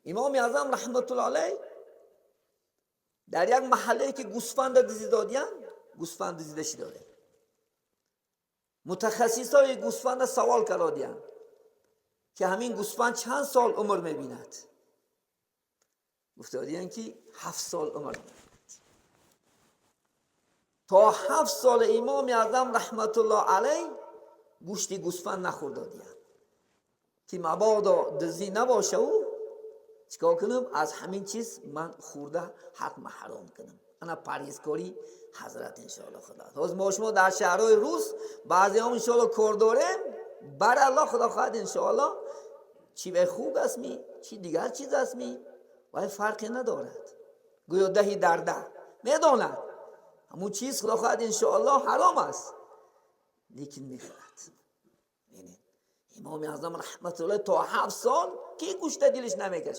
امام اعظم رحمت الله علیه در یک محله که گوسفند دیزی دادیان، گوسفند دیزیدش داره، متخصصای گوسفند سوال کردند که همین گوسفند چند سال عمر میبیند؟ گفتادیان که 7 سال عمر میبیند. تا 7 سال امام اعظم رحمت الله علیه گوشت گوسفند نخوردادیان که مبادا دزی نباشه و چیکار کنم؟ از همین چیز من خورده حق حرام کنم. انا پرهیزکاری حضرت انشاءالله خدا. از ما شما در شهرهای روز بعضی هم انشاءالله کار داریم، بر الله خدا خواهد انشاءالله چی به خوب است می، چی دیگر چیز است می، ولی فرقی ندارد. گویا دهی در ده میداند همون چیز خدا خواهد انشاءالله حرام است، لیکن میخورد. امام اعظم رحمت الله تا 7 سال کی گوشت دلش نمیکشه.